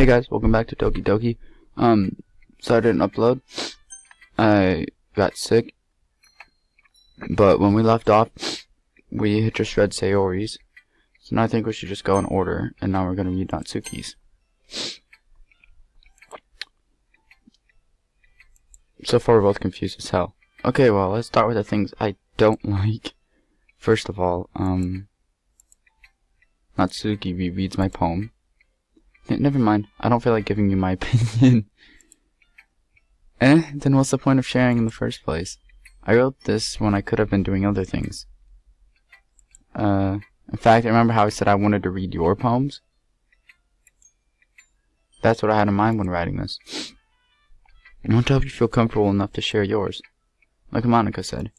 Hey guys, welcome back to Doki. So I didn't upload. I got sick, but when we left off, we just read Sayori's. So now I think we should just go in order, and now we're gonna read Natsuki's. So far we're both confused as hell. Okay, well, let's start with the things I don't like. First of all, Natsuki rereads my poem. Never mind, I don't feel like giving you my opinion. Then what's the point of sharing in the first place? I wrote this when I could have been doing other things. In fact, remember how I said I wanted to read your poems? That's what I had in mind when writing this. I want to help you feel comfortable enough to share yours. Like Monica said.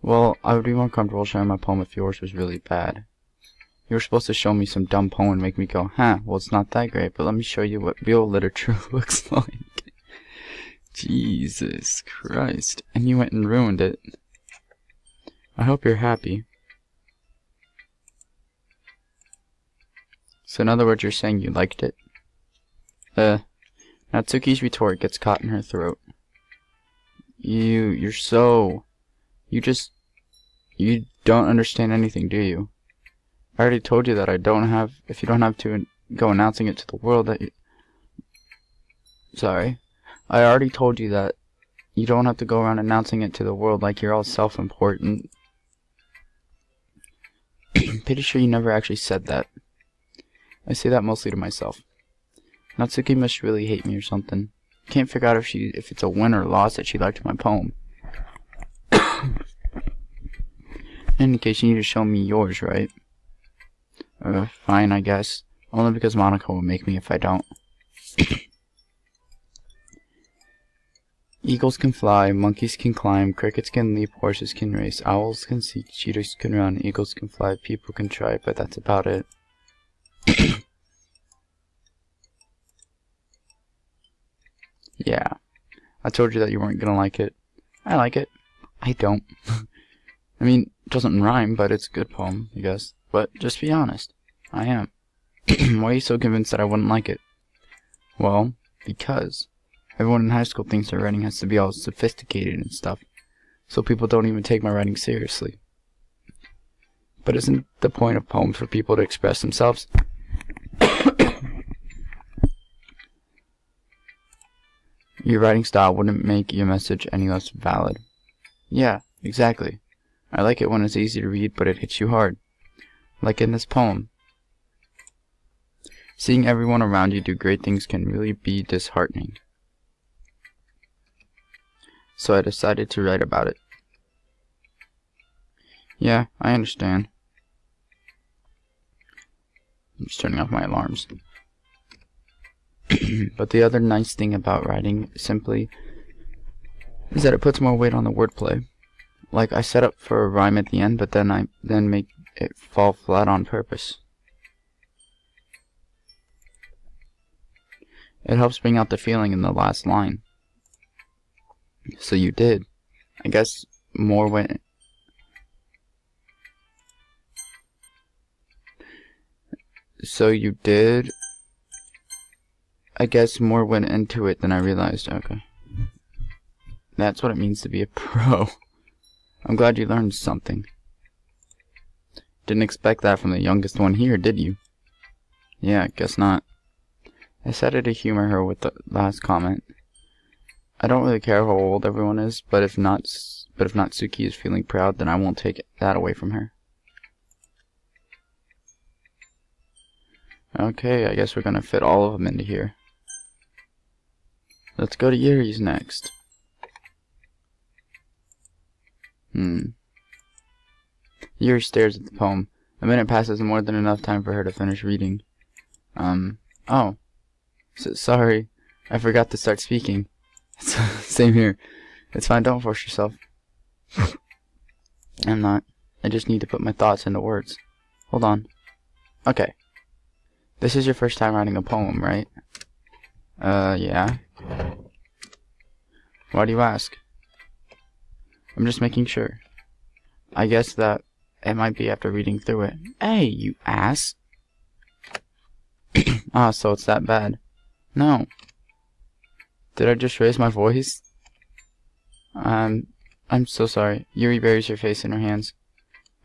Well, I would be more comfortable sharing my poem if yours was really bad. You were supposed to show me some dumb poem and make me go, huh, well it's not that great, but let me show you what real literature looks like. Jesus Christ. And you went and ruined it. I hope you're happy. So in other words, you're saying you liked it? Natsuki's retort gets caught in her throat. You don't understand anything, do you? I already told you that if you don't have to go announcing it to the world that I already told you that you don't have to go around announcing it to the world like you're all self-important. Pretty sure you never actually said that. I say that mostly to myself. Natsuki must really hate me or something. Can't figure out if it's a win or loss that she liked my poem. In any case, you need to show me yours, right? Fine, I guess. Only because Monica will make me if I don't. Eagles can fly, monkeys can climb, crickets can leap, horses can race, owls can seek, cheetahs can run, eagles can fly, people can try, but that's about it. Yeah. I told you that you weren't gonna like it. I like it. I don't. I mean, it doesn't rhyme, but it's a good poem, I guess. But just be honest. I am. Why are you so convinced that I wouldn't like it? Well, because everyone in high school thinks their writing has to be all sophisticated and stuff, so people don't even take my writing seriously. But isn't the point of poems for people to express themselves? Your writing style wouldn't make your message any less valid. Yeah, exactly. I like it when it's easy to read, but it hits you hard. Like in this poem. Seeing everyone around you do great things can really be disheartening. So I decided to write about it. Yeah, I understand. I'm just turning off my alarms. But the other nice thing about writing simply is that it puts more weight on the wordplay. Like I set up for a rhyme at the end, but then I make it fall flat on purpose. It helps bring out the feeling in the last line. So you did. I guess more went... So you did... I guess more went into it than I realized. Okay. That's what it means to be a pro. I'm glad you learned something. Didn't expect that from the youngest one here, did you? Yeah, guess not. I said it to humor her with the last comment. I don't really care how old everyone is, but if Natsuki is feeling proud, then I won't take that away from her. Okay, I guess we're gonna fit all of them into here. Let's go to Yuri's next. Yuri stares at the poem. A minute passes more than enough time for her to finish reading. Oh. Sorry. I forgot to start speaking. Same here. It's fine, don't force yourself. I'm not. I just need to put my thoughts into words. Hold on. Okay. This is your first time writing a poem, right? Yeah. Why do you ask? I'm just making sure. I guess that it might be after reading through it. Hey, you ass! Ah, so it's that bad. No. Did I just raise my voice? I'm so sorry. Yuri buries her face in her hands.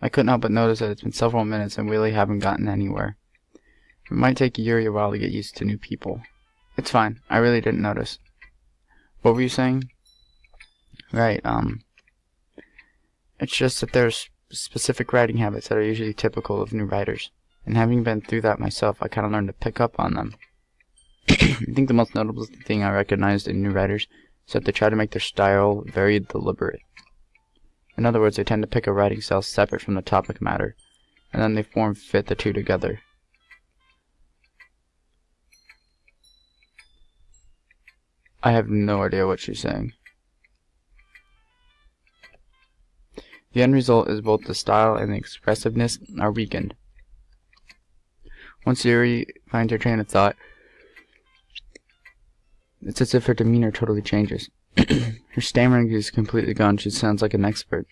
I couldn't help but notice that it's been several minutes and we really haven't gotten anywhere. It might take Yuri a while to get used to new people. It's fine. I really didn't notice. What were you saying? Right, it's just that there's specific writing habits that are usually typical of new writers. And having been through that myself, I kind of learned to pick up on them. I think the most notable thing I recognized in new writers is that they try to make their style very deliberate. In other words, they tend to pick a writing style separate from the topic matter, and then they form-fit the two together. I have no idea what she's saying. The end result is both the style and the expressiveness are weakened. Once Yuri finds her train of thought, it's as if her demeanor totally changes. Her stammering is completely gone. She sounds like an expert.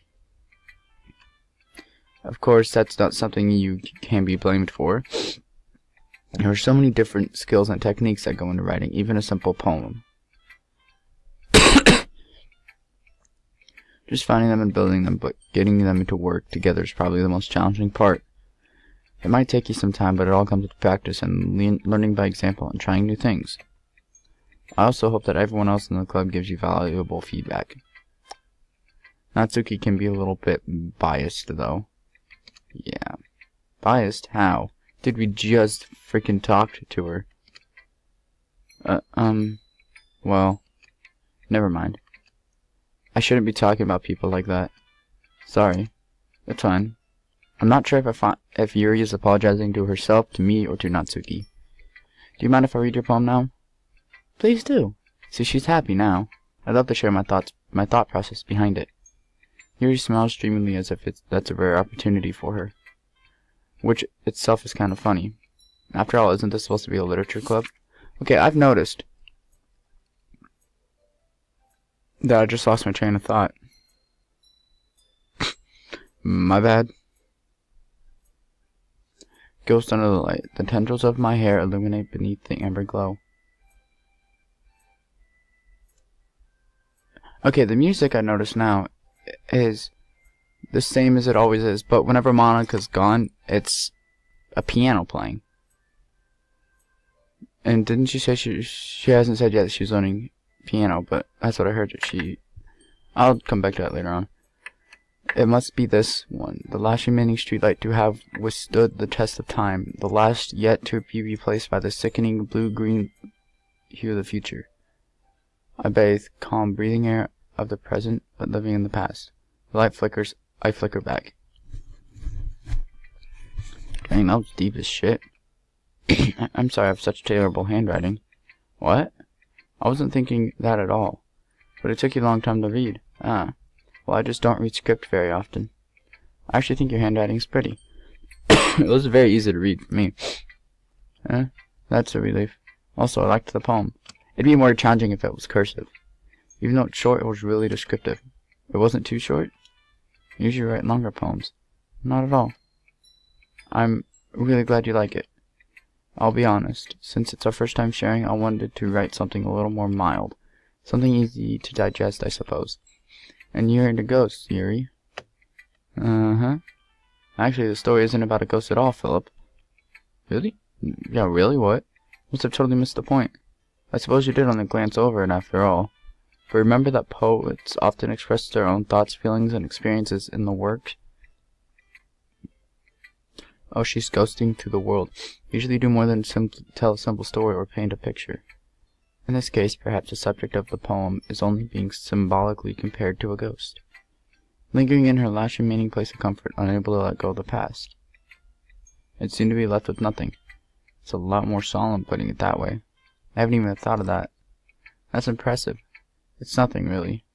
Of course, that's not something you can be blamed for. There are so many different skills and techniques that go into writing, even a simple poem. Just finding them and building them, but getting them to work together is probably the most challenging part. It might take you some time, but it all comes with practice and learning by example and trying new things. I also hope that everyone else in the club gives you valuable feedback. Natsuki can be a little bit biased, though. Yeah. Biased? How? Did we just freaking talk to her? Well, never mind. I shouldn't be talking about people like that. Sorry. It's fine. I'm not sure if Yuri is apologizing to herself, to me, or to Natsuki. Do you mind if I read your poem now? Please do. See, she's happy now. I'd love to share my thought process behind it. Yuri smiles dreamily as if that's a rare opportunity for her. Which itself is kind of funny. After all, isn't this supposed to be a literature club? Okay, I've noticed that I just lost my train of thought. My bad. Ghost under the light. The tendrils of my hair illuminate beneath the amber glow. Okay, the music I notice now is the same as it always is, but whenever Monika's gone, it's a piano playing. And didn't she say she hasn't said yet that she's learning piano, but that's what I heard. I'll come back to that later on. It must be this one, the last remaining streetlight to have withstood the test of time, the last yet to be replaced by the sickening blue-green hue of the future. I bathe calm breathing air of the present, but living in the past. The light flickers, I flicker back. Dang, that was deep as shit. I'm sorry I have such terrible handwriting. What? I wasn't thinking that at all. But it took you a long time to read. Ah. Well, I just don't read script very often. I actually think your handwriting's pretty. It was very easy to read for me. That's a relief. Also, I liked the poem. It'd be more challenging if it was cursive. Even though it's short, it was really descriptive. It wasn't too short. I usually write longer poems. Not at all. I'm really glad you like it. I'll be honest. Since it's our first time sharing, I wanted to write something a little more mild. Something easy to digest, I suppose. And you're into ghosts, Yuri. Uh-huh. Actually, the story isn't about a ghost at all, Philip. Really? Yeah, really? What? Must have totally missed the point. I suppose you did only glance over it after all. But remember that poets often express their own thoughts, feelings, and experiences in the work? Oh, she's ghosting through the world. Usually do more than tell a simple story or paint a picture. In this case, perhaps the subject of the poem is only being symbolically compared to a ghost, lingering in her last remaining place of comfort, unable to let go of the past. It seemed to be left with nothing. It's a lot more solemn putting it that way. I haven't even thought of that. That's impressive. It's nothing, really.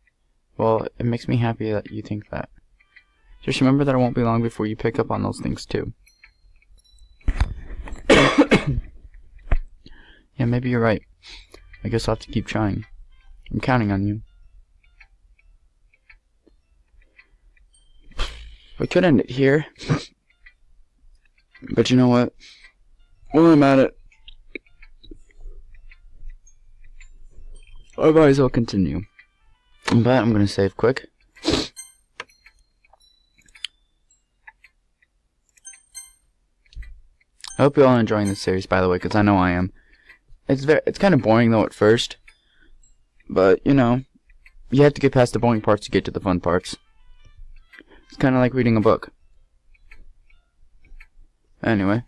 Well, it makes me happy that you think that. Just remember that it won't be long before you pick up on those things, too. Yeah, maybe you're right. I guess I'll have to keep trying. I'm counting on you. We could end it here. But you know what? While I'm at it, I might as well continue. But I'm gonna save quick. I hope you're all enjoying this series, by the way, because I know I am. It's kind of boring though at first, but you know, you have to get past the boring parts to get to the fun parts. It's kind of like reading a book. Anyway.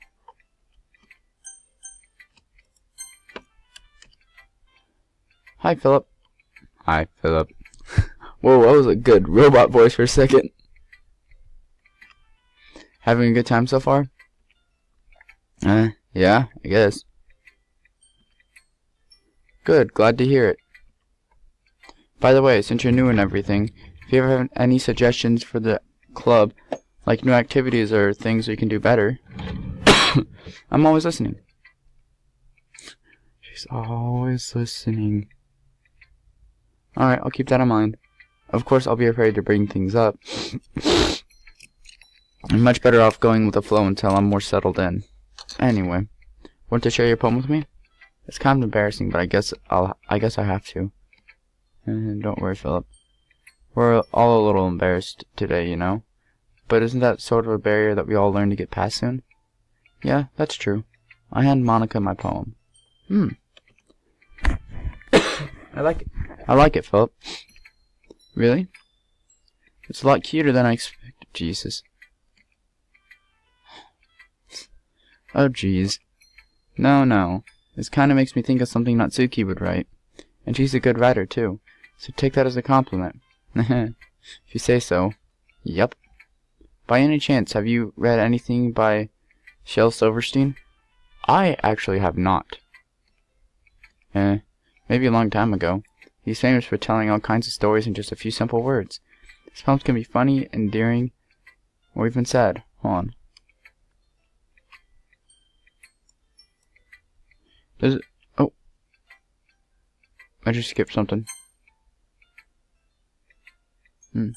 Hi, Philip. Hi, Philip. Whoa, that was a good robot voice for a second. Having a good time so far? Yeah, I guess. Good, glad to hear it. By the way, since you're new and everything, if you ever have any suggestions for the club, like new activities or things we can do better, I'm always listening. She's always listening. Alright, I'll keep that in mind. Of course, I'll be afraid to bring things up. I'm much better off going with the flow until I'm more settled in. Anyway, want to share your poem with me? It's kind of embarrassing, but I guess I have to. Don't worry, Philip. We're all a little embarrassed today, you know. But isn't that sort of a barrier that we all learn to get past soon? Yeah, that's true. I hand Monica my poem. I like it, Philip. Really? It's a lot cuter than I expected. Jesus. Oh, jeez. No. This kind of makes me think of something Natsuki would write. And she's a good writer, too. So take that as a compliment. If you say so. Yep. By any chance, have you read anything by Shel Silverstein? I actually have not. Maybe a long time ago. He's famous for telling all kinds of stories in just a few simple words. His poems can be funny, endearing, or even sad. Hold on. Does it... Oh. I just skipped something. I'm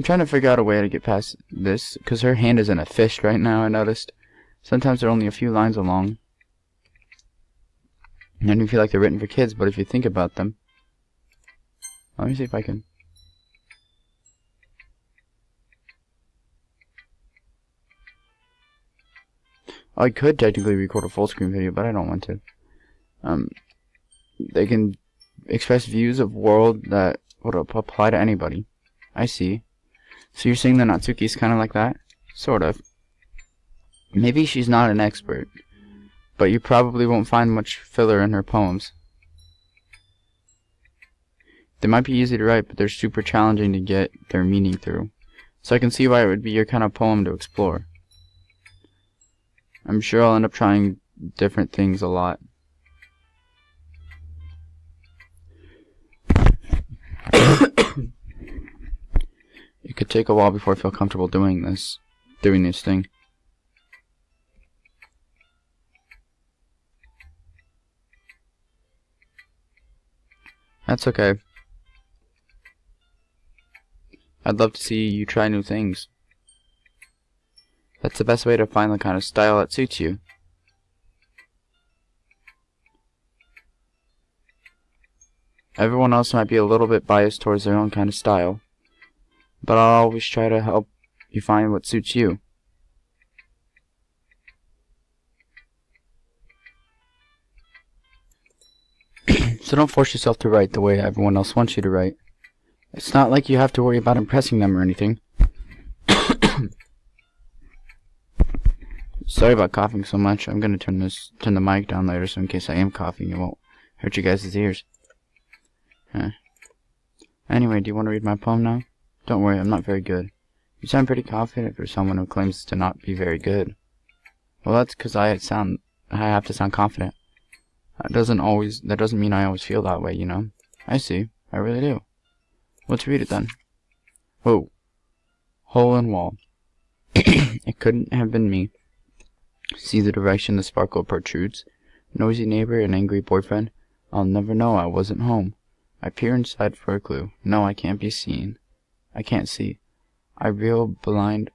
trying to figure out a way to get past this, because her hand is in a fist right now, I noticed. Sometimes they're only a few lines long. And you feel like they're written for kids, but if you think about them... Let me see if I can... I could technically record a full screen video, but I don't want to. They can express views of world that would apply to anybody. I see. So you're saying that Natsuki's kind of like that? Sort of. Maybe she's not an expert, but you probably won't find much filler in her poems. They might be easy to write, but they're super challenging to get their meaning through. So I can see why it would be your kind of poem to explore. I'm sure I'll end up trying different things a lot. It could take a while before I feel comfortable doing this thing. That's okay. I'd love to see you try new things. That's the best way to find the kind of style that suits you. Everyone else might be a little bit biased towards their own kind of style, but I'll always try to help you find what suits you. So don't force yourself to write the way everyone else wants you to write. It's not like you have to worry about impressing them or anything. Sorry about coughing so much. I'm gonna turn the mic down later, so in case I am coughing, it won't hurt you guys' ears. Anyway, do you want to read my poem now? Don't worry, I'm not very good. You sound pretty confident for someone who claims to not be very good. Well, that's because I have to sound confident. That doesn't mean I always feel that way, you know. I see. I really do. Let's read it then. Whoa. Hole in wall. It couldn't have been me. See the direction the sparkle protrudes? Noisy neighbor and angry boyfriend? I'll never know I wasn't home. I peer inside for a clue. No, I can't be seen. I can't see. I reel blind